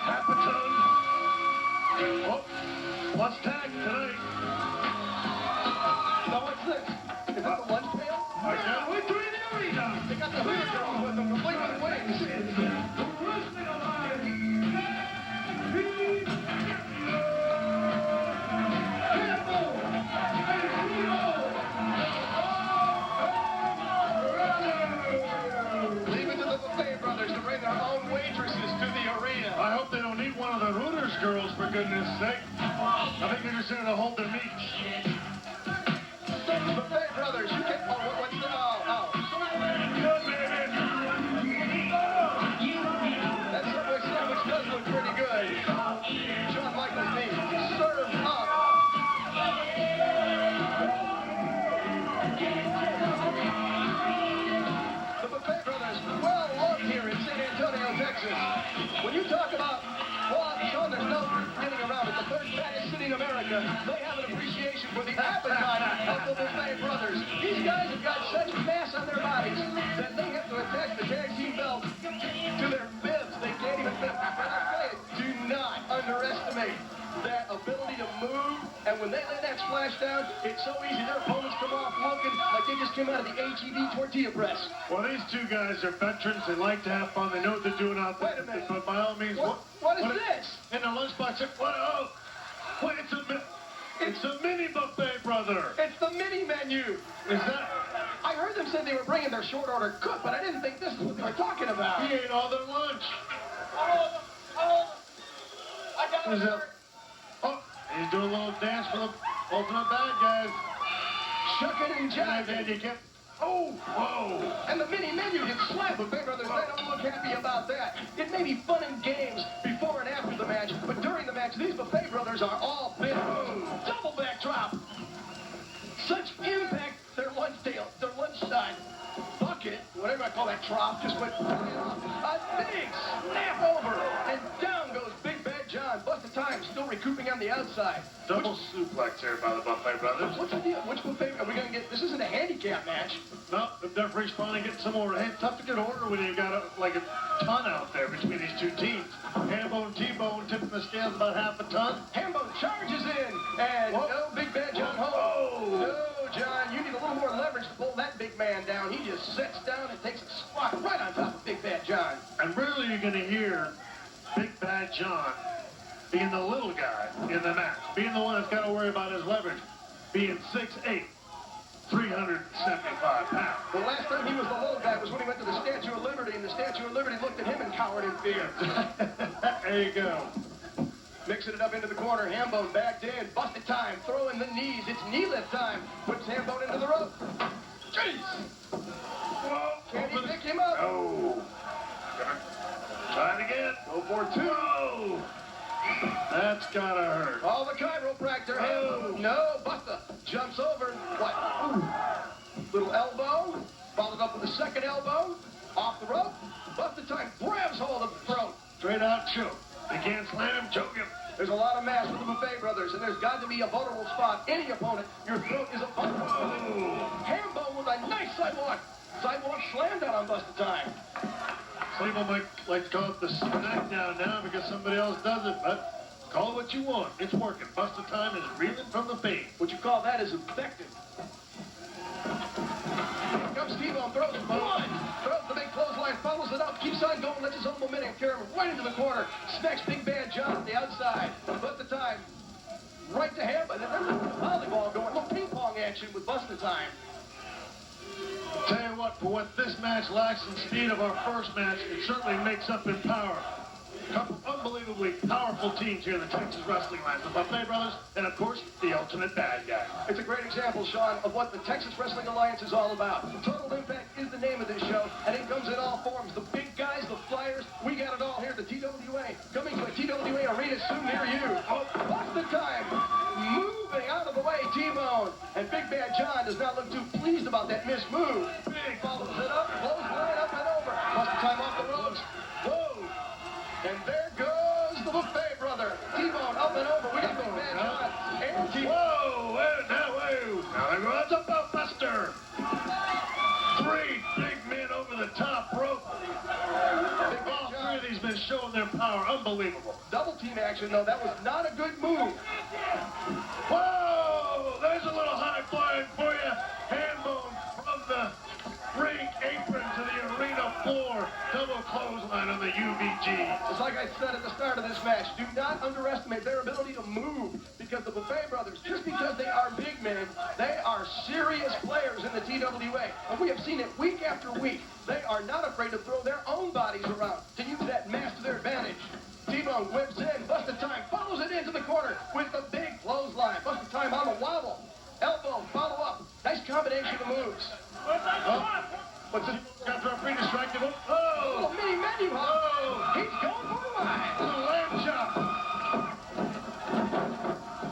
half a ton. Oh, what's tag tonight? Now what's this? Is that the lunch pail? I can't wait to read the arena. They got the Hooters girls with them, complete with wings. Leave it to the Buffet brothers to bring their own waitresses to the arena. I hope they don't need one of the Hooters girls, for goodness sake. I think they're just there to hold their meat. Buffet brothers, you can... Oh, what's the... Oh. That Subway sandwich does look pretty good. Shawn Michaels needs served up. The Buffet brothers, well loved here in San Antonio, Texas. When you talk about, well, Shawn, there's no getting around it. The third fattest city in America, they have an appreciation for the appetite of the Buffet brothers. These guys have got such mass on their bodies that they have to attach the tag team belt to their bibs. They can't even fit. And I tell you, do not underestimate that ability to move. And when they lay that splash down, it's so easy. Their opponents come off looking like they just came out of the HEB tortilla press. Well, these two guys are veterans. They like to have fun. They know what they're doing out there. Wait a minute. But by all means, What is this? In the lunchbox. Wait, it's a mini buffet, brother. It's the mini menu. Is that? I heard them say they were bringing their short order cook, but I didn't think this is what they were talking about. He ate all their lunch. I got Is that? Oh, he's doing a little dance for the ultimate bad guys. Shucking and And jiving. you kept. Oh, Whoa. and the mini menu gets slapped. Buffet brothers, they don't look happy about that. It may be fun and games before and after the match, but during the match, these Buffet brothers are all big. Boom. Double backdrop. Such impact. Their lunch bucket, whatever I call that trough, just went a big snap over, and down goes Big Bad John. Busta Tyme still recouping on the outside. Double suplex here by the Buffet brothers. What's the deal? Which buffet are we going to get? This isn't a handicap match. No, the referee's finally getting some order. Hey, it's tough to get order when you've got a ton out there between these two teams. HamBone, T-Bone tipping the scales about half a ton. HamBone charges in, and no Big Bad John home. Oh. No, John, you need a little more leverage to pull that big man down. He just sits down and takes a squat right on top of Big Bad John. And really you're going to hear Big Bad John being the little guy in the match, being the one that's got to worry about his leverage, being 6'8", 375 pounds. The last time he was the little guy was when he went to the Statue of Liberty, and the Statue of Liberty looked at him and cowered in fear. There you go. Mixing it up into the corner, HamBone backed in, Busta Tyme, throwing the knees, it's knee lift time, puts HamBone into the rope. Jeez! Whoa. Can he pick him up? No. Try it again. Go for two. Whoa. That's gotta hurt. Oh, the chiropractor, HamBone. No, Busta jumps over. What? Ooh. Little elbow, followed up with a second elbow, off the rope. Busta Tyme grabs hold of the throat. Straight out choke. They can't slam him, choke him. There's a lot of mass with the Buffet brothers, and there's got to be a vulnerable spot. Any opponent, your throat is a vulnerable spot. HamBone with a nice sidewalk. Sidewalk slam down on Busta Tyme. Some people might like to call it the smackdown now because somebody else does it, but call it what you want. It's working. Busta Tyme is reeling from the pain. What you call that is effective. Here comes T-Bone, throws one. Throws the big clothesline, follows it up, keeps on going, lets his own momentum carry him right into the corner. Smacks Big Bad John at the outside. Busta Tyme right to him, but then there's a volleyball going. A little ping pong action with Busta Tyme. Tell you what, for what this match lacks in speed of our first match, it certainly makes up in power. A couple unbelievably powerful teams here in the Texas Wrestling Alliance. The Buffet brothers, and of course, the ultimate bad guy. It's a great example, Shawn, of what the Texas Wrestling Alliance is all about. Total Impact is the name of this show, and it comes in all forms. The big guys, the flyers, we got it all here at the TWA. Coming to a TWA arena soon near you. Oh, Busta Tyme moving out of the way, T-Bone. And Big Bad John does not look too pleased about that missed move. Big follows it up, clothesline up and over. Busta Tyme off the ropes. Whoa. And there goes the Buffet brother. T-Bone up and over. We got Big Bad John and T-Bone. Whoa, now there goes a Buster. Three big men over the top rope. All three of these men showing their power. Unbelievable. Double team action, though. That was not a good move. Whoa! There's a little high flying for you. HamBone from the ring apron to the arena floor. Double clothesline on the UVG. It's like I said at the start of this match, do not underestimate their ability to move, because the Buffet brothers, just because they are big men, they are serious players in the TWA. And we have seen it week after week. They are not afraid to throw their own bodies around to use that mass to their advantage. T-Bone whips in, Busta Tyme follows it into the corner with the big clothesline. Busta Tyme on the wobble. Elbow, follow up. Nice combination of moves. What's it? Got the referee distracted. Oh, little mini menu, huh? Oh. He's going for the line. Little lamb chop.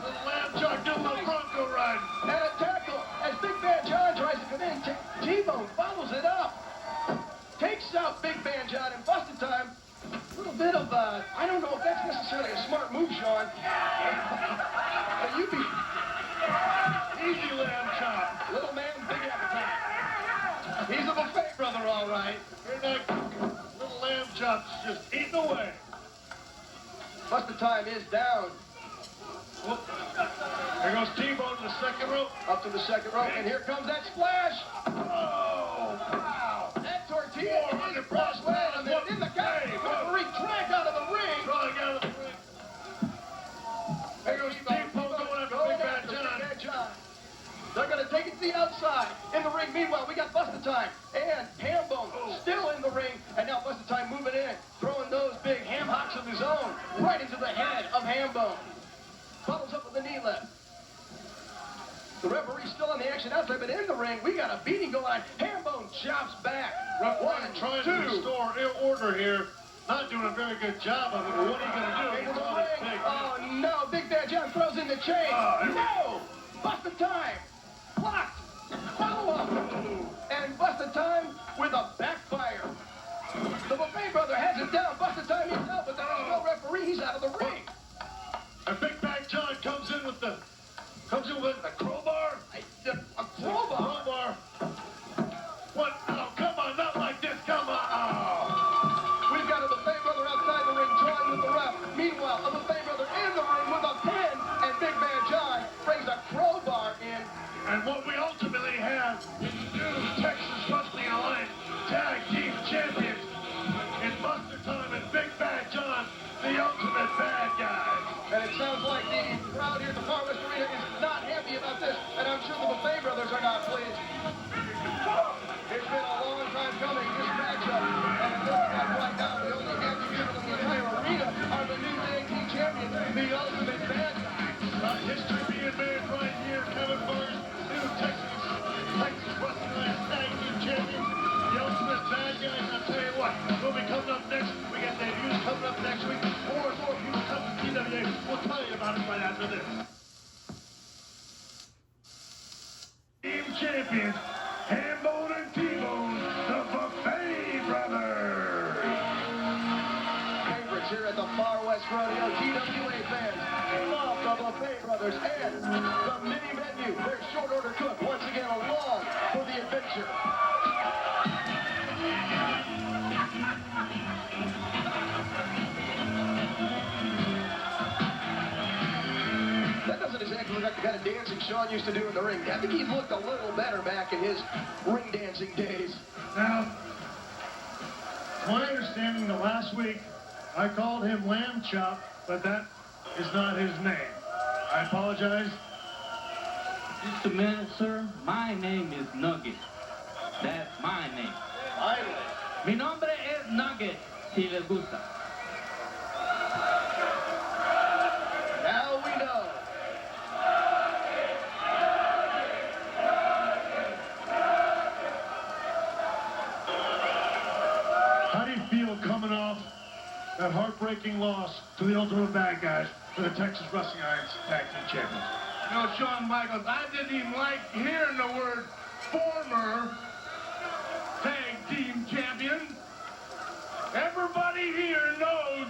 Little lamb chop, do a little Bronco ride. And a tackle as Big Bad John tries to come in. T-Bone follows it up. Takes out Big Bad John, and Busta Tyme. A little bit of, I don't know if that's necessarily a smart move, Shawn. Easy lamb chop. Little man, big appetite. He's a Buffet brother, all right. Little lamb chops just eating away. Busta Tyme is down. Whoop. There goes T-Bone to the second rope. Up to the second rope, and here comes that splash. Oh, wow. That tortilla is crossed way, and then in the count. Referee dragged out of the ring. Drawing out of the ring. There goes T-Bone going after Big Bad John. They're going to take it to the outside. In the ring, meanwhile, we got Busta Tyme and HamBone still in the ring. And now Busta Tyme moving in, throwing those big ham hocks of his own right into the head of HamBone. Follows up with the knee lift. The referee's still on the action outside, but in the ring, we got a beating going on. HamBone chops back. Referee trying to restore order here. Not doing a very good job of it, but what are you going to do? Into the ring. Oh, no. Big Bad John throws in the chain. No. Busta Tyme. Blocked. Follow-up. And Busta Tyme with a backfire. The Buffet brother has it down. Busta Tyme needs help, but there is no referee. He's out of the ring. And Big Bad John comes in with the crowbar. A crowbar? Crowbar. What? Oh, come on, not like this. Come on. Oh. We've got a Buffet brother outside the ring drawing with the ref. Meanwhile, a Buffet brother in the ring with a pin, and Big Bad John brings a crowbar in. And what we ultimately have is new Texas Wrestling Alliance Tag Team Champions in Busta Tyme and Big Bad John, the ultimate bad guys. And it sounds like the crowd here at the Far West Arena is not happy about this, and I'm sure the Buffet brothers are not pleased. It's been a long time coming, this matchup, and it looks like right now the only happy people in the entire arena are the new Tag Team Champions, the ultimate bad guys. History being made right here, Kevin Burns, new Texas Wrestling Alliance Tag Team Champions, the ultimate bad guys. I'll tell you what, we'll be coming up next. We got debuts coming up next week. More and more people come to TWA. We'll tell you about it right after this. Team champions, HamBone and T-Bone, the Buffet brothers. Favorites here at the Far West Rodeo. TWA fans love the Buffet brothers and the mini menu. Their short order cook once again along for the adventure. That doesn't exactly look like the kind of dancing Shawn used to do in the ring. I think he looked a little better back in his ring dancing days. Now, my understanding the last week, I called him Lamb Chop, but that is not his name. I apologize. Just a minute, sir. My name is Nugget. That's my name. Finally. Mi nombre es Nugget, si les gusta. Now we know. How do you feel coming off that heartbreaking loss to the Ultimate Bad Guys for the Texas Wrestling Alliance Tag Team Champions? You know, Shawn Michaels, I didn't even like hearing the word former tag team champion. Everybody here knows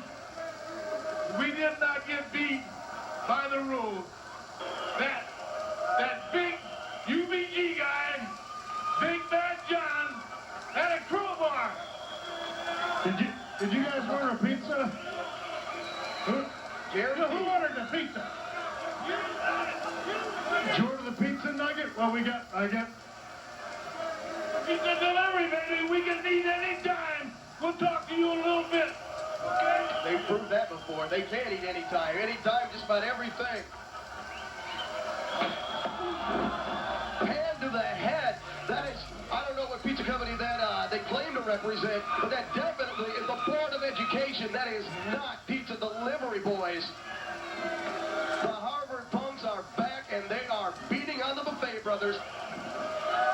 we did not get beat by the rules. That big UVG guy, Big Bad John, had a crowbar. Did you guys wear order pizza? Who ordered the pizza? Did you order the pizza, Nugget? Well, I got pizza delivery, baby. We can eat any time. We'll talk to you in a little bit. Okay? They've proved that before. They can't eat anytime. Anytime, just about everything. Hand to the head. That is, I don't know what pizza company that they claim to represent, but that definitely is the Board of Education. That is not pizza delivery boys. The Harvard punks are back, and they are beating on the Buffet brothers.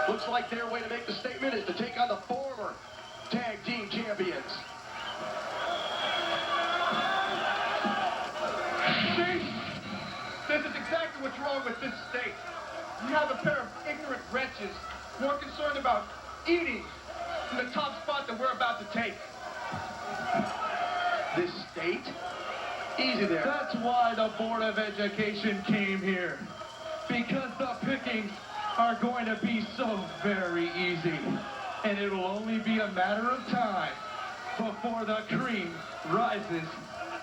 Looks like their way to make the statement is to take on the former tag team champions. See? This is exactly what's wrong with this state. You have a pair of ignorant wretches more concerned about eating than the top spot that we're about to take. This state? Easy there. That's why the Board of Education came here. Because the pickings are going to be so very easy. And it will only be a matter of time before the cream rises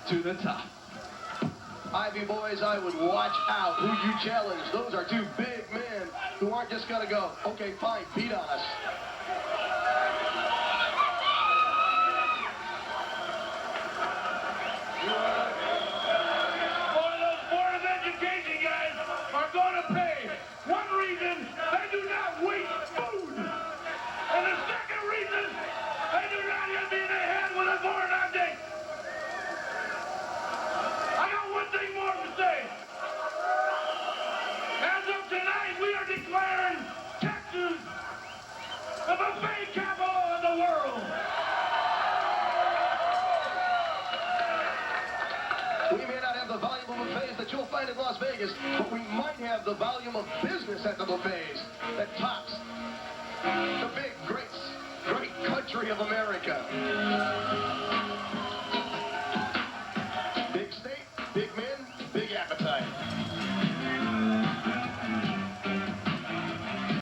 to the top. Ivy boys, I would watch out who you challenge. Those are two big men who aren't just going to go, okay, fine, beat on us. Boy, those Board of Education guys are going to pay. One reason, they do not waste food. And the second reason, they do not hit me in the head with a foreign object. I got one thing more to say. As of tonight, we are declaring Texas the buffet capital of the world. We may not have the volume of buffets that you'll find in Las Vegas, but we might have the volume of business at the buffets that tops the big, great country of America. Big state, big men,